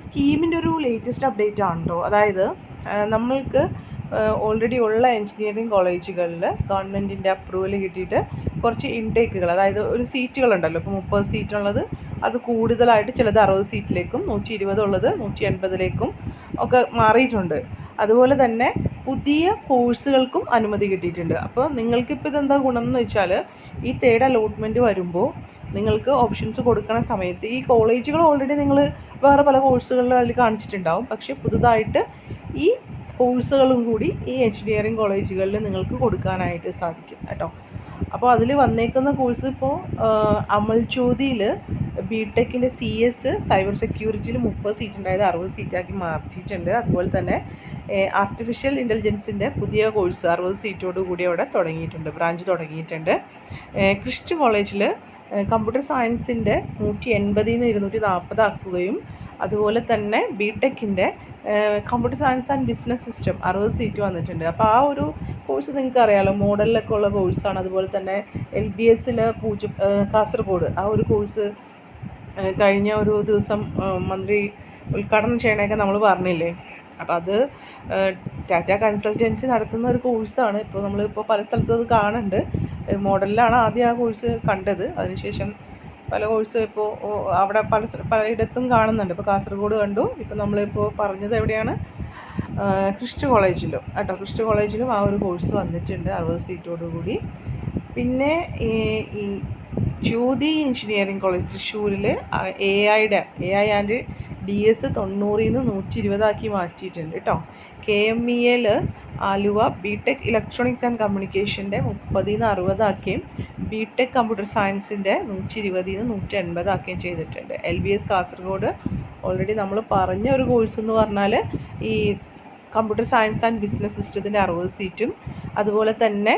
സ്കീമിൻ്റെ ഒരു latest update ആണ് കേട്ടോ. അതായത് നമ്മൾക്ക് ഓൾറെഡി ഉള്ള എഞ്ചിനീയറിംഗ് കോളേജുകളിൽ ഗവൺമെൻറ്റിൻ്റെ അപ്രൂവൽ കിട്ടിയിട്ട് കുറച്ച് ഇൻടേക്കുകൾ, അതായത് ഒരു സീറ്റുകളുണ്ടല്ലോ, ഇപ്പോൾ 30 സീറ്റുള്ളത് അത് കൂടുതലായിട്ട് ചിലത് 60 സീറ്റിലേക്കും 120 ഉള്ളത് 180ലേക്കും ഒക്കെ മാറിയിട്ടുണ്ട്. അതുപോലെ തന്നെ പുതിയ കോഴ്സുകൾക്കും അനുമതി കിട്ടിയിട്ടുണ്ട്. അപ്പോൾ നിങ്ങൾക്കിപ്പോൾ ഇതെന്താ ഗുണം എന്ന് വെച്ചാൽ, ഈ തേർഡ് അലോട്ട്മെൻറ്റ് വരുമ്പോൾ നിങ്ങൾക്ക് ഓപ്ഷൻസ് കൊടുക്കുന്ന സമയത്ത് ഈ കോളേജുകൾ ഓൾറെഡി നിങ്ങൾ വേറെ പല കോഴ്സുകളിൽ അതിൽ കാണിച്ചിട്ടുണ്ടാവും. പക്ഷേ പുതുതായിട്ട് ഈ കോഴ്സുകളും കൂടി ഈ എഞ്ചിനീയറിംഗ് കോളേജുകളിൽ നിങ്ങൾക്ക് കൊടുക്കാനായിട്ട് സാധിക്കും കേട്ടോ. അപ്പോൾ അതിൽ വന്നേക്കുന്ന കോഴ്സ് ഇപ്പോൾ അമൽ ജ്യോതിയിൽ ബിടെക്കിൻ്റെ CS സൈബർ സെക്യൂരിറ്റിയിൽ 30 സീറ്റ് ഉണ്ടായത് 60 സീറ്റാക്കി മാറ്റിയിട്ടുണ്ട്. അതുപോലെ തന്നെ ആർട്ടിഫിഷ്യൽ ഇൻ്റലിജൻസിൻ്റെ പുതിയ കോഴ്സ് 60 സീറ്റോട് കൂടി അവിടെ തുടങ്ങിയിട്ടുണ്ട്, ബ്രാഞ്ച് തുടങ്ങിയിട്ടുണ്ട്. ക്രിസ്റ്റ് കോളേജിൽ കമ്പ്യൂട്ടർ സയൻസിൻ്റെ 180 240 ആക്കുകയും അതുപോലെ തന്നെ ബിടെക്കിൻ്റെ computer science and business system 60 seat വന്നിട്ടുണ്ട്. അപ്പോൾ ആ ഒരു കോഴ്സ് നിങ്ങൾക്ക് അറിയാമല്ലോ, മോഡലിലൊക്കെ ഉള്ള കോഴ്സാണ്. അതുപോലെ തന്നെ LBSൽ കാസർഗോഡ് ആ ഒരു കോഴ്സ് കഴിഞ്ഞ ഒരു ദിവസം മന്ത്രി ഉദ്ഘാടനം ചെയ്യണമൊക്കെ നമ്മൾ പറഞ്ഞില്ലേ. അപ്പോൾ അത് ടാറ്റ കൺസൾട്ടൻസി നടത്തുന്ന ഒരു കോഴ്സാണ്. ഇപ്പോൾ നമ്മളിപ്പോൾ പല സ്ഥലത്തും അത് കാണുന്നുണ്ട്. മോഡലിലാണ് ആദ്യം ആ കോഴ്സ് കണ്ടത്, അതിനുശേഷം പല കോഴ്സ് ഇപ്പോൾ അവിടെ പലയിടത്തും കാണുന്നുണ്ട്. ഇപ്പോൾ കാസർഗോഡ് കണ്ടു, ഇപ്പോൾ നമ്മളിപ്പോൾ പറഞ്ഞത് എവിടെയാണ്, ക്രിസ്റ്റ് കോളേജിലും കേട്ടോ. ക്രിസ്റ്റ് കോളേജിലും ആ ഒരു കോഴ്സ് വന്നിട്ടുണ്ട് 60 സീറ്റോടുകൂടി. പിന്നെ ഈ ജ്യോതി എഞ്ചിനീയറിംഗ് കോളേജ് തൃശ്ശൂരിൽ AI ആൻഡ് DS 90 120 ആക്കി മാറ്റിയിട്ടുണ്ട് കേട്ടോ. KMEL Aluva BTech electronics and കമ്മ്യൂണിക്കേഷൻ്റെ 30 60 ആക്കുകയും ബിടെക് കമ്പ്യൂട്ടർ സയൻസിൻ്റെ 120 180 ആക്കുകയും ചെയ്തിട്ടുണ്ട്. LBS കാസർഗോഡ് ഓൾറെഡി നമ്മൾ പറഞ്ഞ ഒരു കോഴ്സ് എന്ന് പറഞ്ഞാൽ ഈ കമ്പ്യൂട്ടർ സയൻസ് ആൻഡ് ബിസിനസ് സിസ്റ്റത്തിൻ്റെ 60 സീറ്റും അതുപോലെ തന്നെ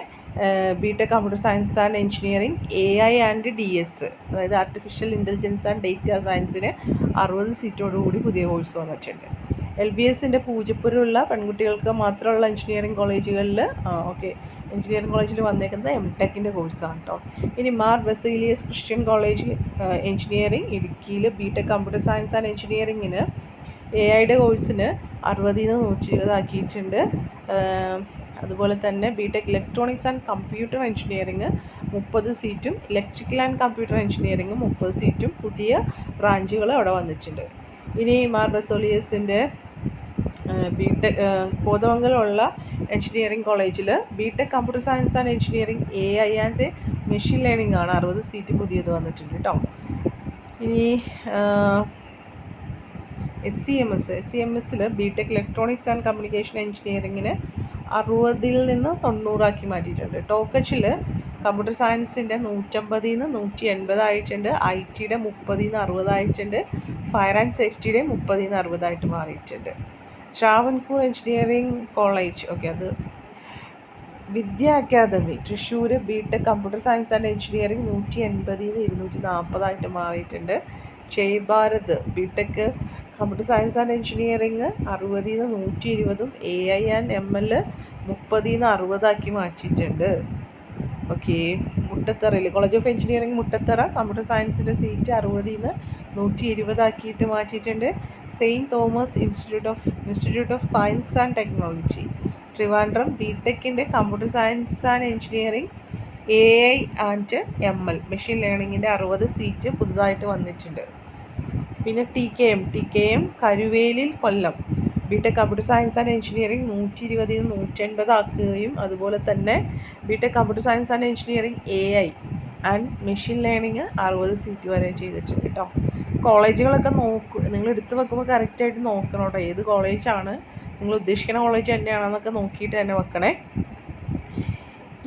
BTech computer science and engineering AI and DS, അതായത് ആർട്ടിഫിഷ്യൽ ഇൻ്റലിജൻസ് ആൻഡ് ഡേറ്റ സയൻസിന് 60 സീറ്റോടുകൂടി പുതിയ കോഴ്സ് വന്നിട്ടുണ്ട്. LBSൻ്റെ പൂജപ്പുരമുള്ള പെൺകുട്ടികൾക്ക് മാത്രമുള്ള എഞ്ചിനീയറിംഗ് കോളേജുകളിൽ എഞ്ചിനീയറിംഗ് കോളേജിൽ വന്നേക്കുന്നത് MTechൻ്റെ കോഴ്സാണ് കേട്ടോ. ഇനി Mar Baselios Christian college engineering ഇടുക്കിയിൽ ബിടെക് കമ്പ്യൂട്ടർ സയൻസ് ആൻഡ് എഞ്ചിനീയറിങ്ങിന് AIയുടെ കോഴ്സിന് 60 120 ആക്കിയിട്ടുണ്ട്. അതുപോലെ തന്നെ BTech electronics and computer engineering 30 സീറ്റും ഇലക്ട്രിക്കൽ ആൻഡ് കമ്പ്യൂട്ടർ എഞ്ചിനീയറിംഗ് 30 സീറ്റും പുതിയ ബ്രാഞ്ചുകൾ അവിടെ വന്നിട്ടുണ്ട്. ഇനി മാർ ബസോലിയസിൻ്റെ ബിടെക് കോതമംഗലമുള്ള എഞ്ചിനീയറിംഗ് കോളേജിൽ BTech computer science and engineering AI and machine learning ആണ്, 60 സീറ്റ് പുതിയത് വന്നിട്ടുണ്ട് കേട്ടോ. ഇനി SCMSൽ ബിടെക് ഇലക്ട്രോണിക്സ് ആൻഡ് കമ്മ്യൂണിക്കേഷൻ എഞ്ചിനീയറിങ്ങിന് 60 90 ആക്കി മാറ്റിയിട്ടുണ്ട്. ടോക്കച്ചിൽ കമ്പ്യൂട്ടർ സയൻസിൻ്റെ 150 180 ആയിട്ടുണ്ട്. IT-യുടെ 30 60 ആയിട്ടുണ്ട്. ഫയർ ആൻഡ് സേഫ്റ്റിയുടെ 30 60 ആയിട്ട് മാറിയിട്ടുണ്ട്. ട്രാവൻകൂർ എഞ്ചിനീയറിംഗ് കോളേജ് അത് Vidya academy Thrissur BTech computer science and engineering 180 240 ആയിട്ട് മാറിയിട്ടുണ്ട്. Jai Bharat BTech computer science and engineering 60 120 AI and ML 30 60 ആക്കി മാറ്റിയിട്ടുണ്ട്. മുട്ടത്തറയിൽ college of engineering Muttathara computer സയൻസിൻ്റെ സീറ്റ് 60 120 ആക്കിയിട്ട് മാറ്റിയിട്ടുണ്ട്. Saint Thomas institute of science and technology Trivandrum ബിടെക്കിൻ്റെ computer science and engineering AI and ML machine ലേണിങ്ങിൻ്റെ 60 സീറ്റ് പുതുതായിട്ട് വന്നിട്ടുണ്ട്. പിന്നെ TKM കരുവേലിൽ കൊല്ലം BTech computer science and engineering 120 180 ആക്കുകയും അതുപോലെ തന്നെ BTech computer science and engineering AI and machine learning 60 seat വരെ ചെയ്തിട്ടുണ്ട് കേട്ടോ. കോളേജുകളൊക്കെ നിങ്ങൾ എടുത്ത് വെക്കുമ്പോൾ കറക്റ്റായിട്ട് നോക്കണം കേട്ടോ, ഏത് കോളേജാണ് നിങ്ങൾ ഉദ്ദേശിക്കുന്ന കോളേജ് തന്നെയാണെന്നൊക്കെ നോക്കിയിട്ട് തന്നെ വെക്കണേ.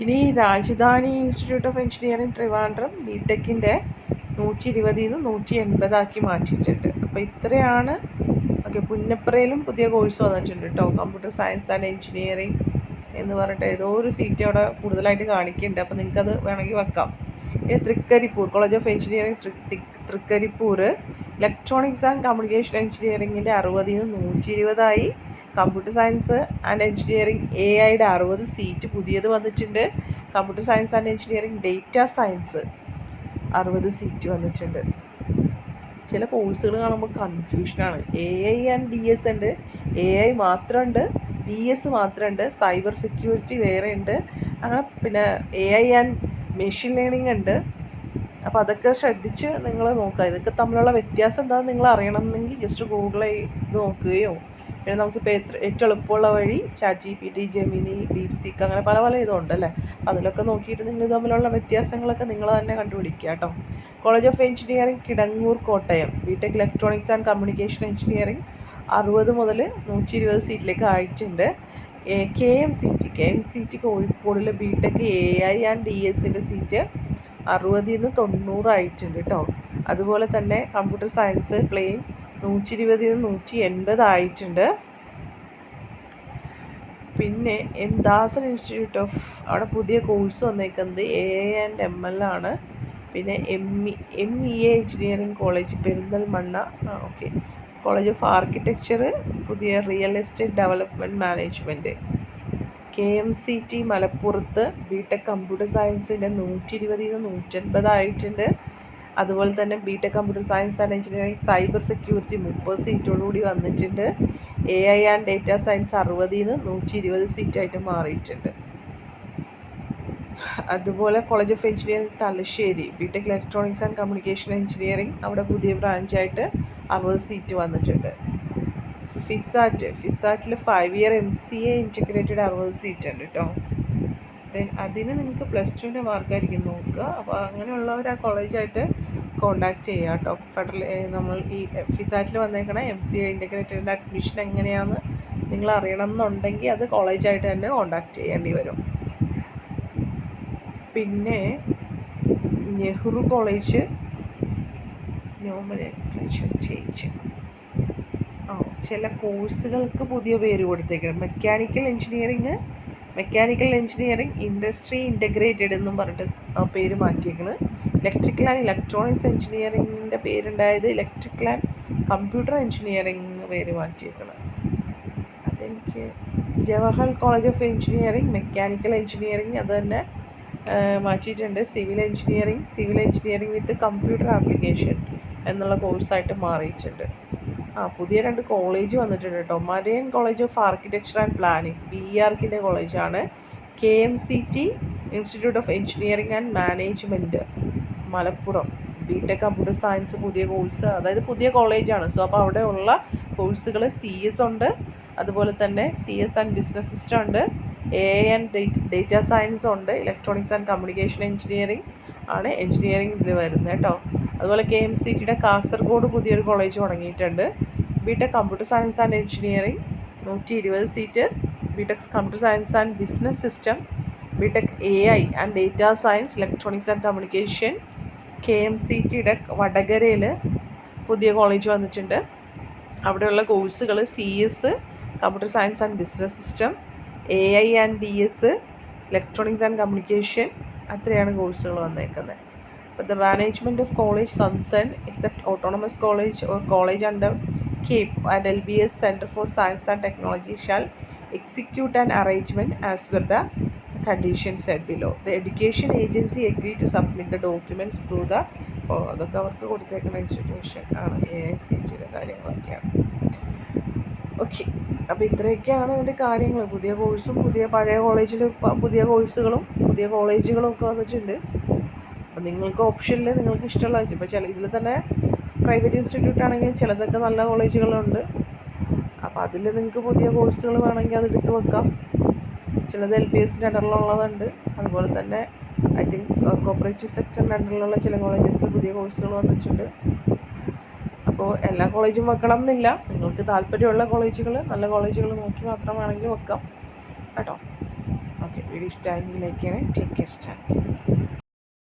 ഇനി Rajadhani institute of engineering Trivandrum ബിടെക്കിൻ്റെ 120 180 ആക്കി മാറ്റിയിട്ടുണ്ട്. അപ്പോൾ ഇത്രയാണ്. പുന്നപ്പറയിലും പുതിയ കോഴ്സ് വന്നിട്ടുണ്ട് കേട്ടോ, കമ്പ്യൂട്ടർ സയൻസ് ആൻഡ് എഞ്ചിനീയറിംഗ് എന്ന് പറഞ്ഞിട്ട് ഏതോ ഒരു സീറ്റ് അവിടെ കൂടുതലായിട്ട് കാണിക്കുന്നുണ്ട്. അപ്പോൾ നിങ്ങൾക്കത് വേണമെങ്കിൽ വെക്കാം. ഇനി Trikaripur college of engineering Trikaripur electronics and communication എഞ്ചിനീയറിങ്ങിൻ്റെ 60 120 ആയി. കമ്പ്യൂട്ടർ സയൻസ് ആൻഡ് എഞ്ചിനീയറിംഗ് AIയുടെ 60 സീറ്റ് പുതിയത് വന്നിട്ടുണ്ട്. Computer science and engineering data science 60 seat വന്നിട്ടുണ്ട്. ചില കോഴ്സുകൾ കാണുമ്പോൾ കൺഫ്യൂഷനാണ്. AI&DS ഉണ്ട്, AI മാത്രമുണ്ട്, DS മാത്രമുണ്ട്, സൈബർ സെക്യൂരിറ്റി വേറെ ഉണ്ട്, അങ്ങനെ പിന്നെ AI&മെഷീൻ ലേണിംഗ് ഉണ്ട്. അപ്പോൾ അതൊക്കെ ശ്രദ്ധിച്ച് നിങ്ങൾ നോക്കുക. ഇതൊക്കെ തമ്മിലുള്ള വ്യത്യാസം എന്താണെന്ന് നിങ്ങൾ അറിയണമെന്നെങ്കിൽ ജസ്റ്റ് ഗൂഗിൾ ചെയ്ത് നോക്കുകയോ, പിന്നെ നമുക്കിപ്പോൾ ഏറ്റവും എളുപ്പമുള്ള വഴി ChatGPT, ജെമിനി, ഡീപ്സീക്ക് അങ്ങനെ പല പല ഇതുണ്ടല്ലേ. അതിലൊക്കെ നോക്കിയിട്ട് നിങ്ങൾ തമ്മിലുള്ള വ്യത്യാസങ്ങളൊക്കെ നിങ്ങൾ തന്നെ കണ്ടുപിടിക്കുക കേട്ടോ. College of engineering Kidangoor Kottayam, BTech electronics and communication engineering 60 മുതൽ 120 സീറ്റിലേക്ക് ആയിട്ടുണ്ട്. KMCT കോഴിക്കോടിൽ BTech AI&DS സീറ്റ് 60 90 ആയിട്ടുണ്ട് കേട്ടോ. അതുപോലെ തന്നെ കമ്പ്യൂട്ടർ സയൻസ് പ്ലെയിൻ 120 180 ആയിട്ടുണ്ട്. പിന്നെ M. ദാസൻ ഇൻസ്റ്റിറ്റ്യൂട്ട് ഓഫ് അവിടെ പുതിയ കോഴ്സ് വന്നേക്കുന്നത് AI&ML ആണ്. പിന്നെ MEA engineering college Perinthalmanna, okay. College of architecture പുതിയ real estate development management. KMCT മലപ്പുറത്ത് BTech കമ്പ്യൂട്ടർ സയൻസിൻ്റെ 120 180 ആയിട്ടുണ്ട്. അതുപോലെ തന്നെ BTech computer science and engineering cyber security 30 സീറ്റോടുകൂടി വന്നിട്ടുണ്ട്. AI&ഡേറ്റ സയൻസ് 60 120 സീറ്റായിട്ട് മാറിയിട്ടുണ്ട്. അതുപോലെ college of engineering Thalassery BTech electronics and communication engineering അവിടെ പുതിയ ബ്രാഞ്ചായിട്ട് 60 സീറ്റ് വന്നിട്ടുണ്ട്. ഫിസാറ്റിൽ 5 ഇയർ MCA ഇൻറ്റഗ്രേറ്റഡ് 60 സീറ്റ് ഉണ്ട് കേട്ടോ. അതിന് നിങ്ങൾക്ക് +2 മാർക്കായിരിക്കും നോക്കുക. അപ്പോൾ അങ്ങനെയുള്ളവർ ആ കോളേജായിട്ട് കോണ്ടാക്ട് ചെയ്യുക കേട്ടോ. ഫെഡറൽ നമ്മൾ ഈ ഫിസാറ്റിൽ വന്നേക്കണ MCA ഇൻറ്റഗ്രേറ്റഡിൻ്റെ അഡ്മിഷൻ എങ്ങനെയാണെന്ന് നിങ്ങൾ അറിയണം എന്നുണ്ടെങ്കിൽ അത് കോളേജായിട്ട് തന്നെ കോണ്ടാക്ട് ചെയ്യേണ്ടി വരും. പിന്നെ നെഹ്റു കോളേജ് നോമൻക്ലേച്ചർ ചേഞ്ച്, ചില കോഴ്സുകൾക്ക് പുതിയ പേര് കൊടുത്തേക്കണം. മെക്കാനിക്കൽ എഞ്ചിനീയറിംഗ് ഇൻഡസ്ട്രി ഇൻ്റഗ്രേറ്റഡ് എന്നും പറഞ്ഞിട്ട് പേര് മാറ്റിയേക്കുന്നത്. ഇലക്ട്രിക്കൽ ആൻഡ് ഇലക്ട്രോണിക്സ് എഞ്ചിനീയറിംഗിൻ്റെ പേരുണ്ടായത് ഇലക്ട്രിക്കൽ ആൻഡ് കമ്പ്യൂട്ടർ എഞ്ചിനീയറിംഗ് പേര് മാറ്റിയേക്കണം. അതെനിക്ക് Jawahar college of engineering mechanical engineering അത് തന്നെ മാറ്റിയിട്ടുണ്ട്. Civil engineering with computer application എന്നുള്ള കോഴ്സായിട്ട് മാറിയിട്ടുണ്ട്. പുതിയ 2 കോളേജ് വന്നിട്ടുണ്ട് കേട്ടോ. Marian college of architecture and planning BARക്കിൻ്റെ കോളേജാണ്. KMCT institute of engineering and management Malappuram BTech computer science പുതിയ കോഴ്സ്, അതായത് പുതിയ കോളേജാണ്. സോ അപ്പോൾ അവിടെ ഉള്ള കോഴ്സുകൾ CS ഉണ്ട്, അതുപോലെ തന്നെ CS ആൻഡ് ബിസിനസ് സിസ്റ്റം ഉണ്ട്, AI&ഡേറ്റ സയൻസ് ഉണ്ട്, ഇലക്ട്രോണിക്സ് ആൻഡ് കമ്മ്യൂണിക്കേഷൻ എഞ്ചിനീയറിംഗ് ആണ് എഞ്ചിനീയറിംഗ് ഇതിൽ വരുന്നത് കേട്ടോ. അതുപോലെ KMCTയുടെ കാസർഗോഡ് പുതിയൊരു കോളേജ് തുടങ്ങിയിട്ടുണ്ട്. BTech computer science and engineering 120 seat, BTech computer science and business system, BTech AI&ഡേറ്റ സയൻസ് ഇലക്ട്രോണിക്സ് ആൻഡ് കമ്മ്യൂണിക്കേഷൻ. KMCTയുടെ വടകരയിൽ പുതിയ കോളേജ് വന്നിട്ടുണ്ട്. അവിടെയുള്ള കോഴ്സുകൾ CS computer science and business system, AI&DS electronics and communication, അത്രയാണ് കോഴ്സുകൾ വന്നേക്കുന്നത്. But the management of college concerned, except autonomous college or college under CAPE and LBS Center for Science and Technology, shall execute an arrangement as per the conditions set below. The education agency agreed to submit the documents through the അതൊക്കെ അവർക്ക് കൊടുത്തേക്കുന്ന institution ആണ് AICTയുടെ കാര്യങ്ങളൊക്കെയാണ്. Okay, അപ്പോൾ ഇത്രയൊക്കെയാണ് ഇതിൻ്റെ കാര്യങ്ങൾ. പുതിയ കോഴ്സും പഴയ കോളേജിൽ പുതിയ കോഴ്സുകളും പുതിയ കോളേജുകളും ഒക്കെ വന്നിട്ടുണ്ട്. അപ്പോൾ നിങ്ങൾക്ക് ഓപ്ഷനിൽ നിങ്ങൾക്ക് ഇഷ്ടമുള്ള, ഇപ്പോൾ ഇതിൽ തന്നെ പ്രൈവറ്റ് ഇൻസ്റ്റിറ്റ്യൂട്ട് ആണെങ്കിലും ചിലതൊക്കെ നല്ല കോളേജുകളുണ്ട്. അപ്പോൾ അതിൽ നിങ്ങൾക്ക് പുതിയ കോഴ്സുകൾ വേണമെങ്കിൽ അതെടുത്ത് വെക്കാം. ചിലത് LBSൻ്റെ അണ്ടറിലുള്ളതുണ്ട്, അതുപോലെ തന്നെ ഐ തിങ്ക് കോപ്പറേറ്റീവ് സെക്ടറിൻ്റെ അണ്ടറിലുള്ള ചില കോളേജസിൽ പുതിയ കോഴ്സുകൾ വന്നിട്ടുണ്ട്. അപ്പോൾ എല്ലാ കോളേജും വെക്കണം എന്നില്ല, നിങ്ങൾക്ക് താല്പര്യമുള്ള കോളേജുകൾ, നല്ല കോളേജുകൾ നോക്കി മാത്രം വേണമെങ്കിൽ വെക്കാം കേട്ടോ. ഓക്കെ, വീഡിയോ ഇഷ്ടമായെങ്കിൽ ലൈക്ക് ചെയ്യണേ. Take care.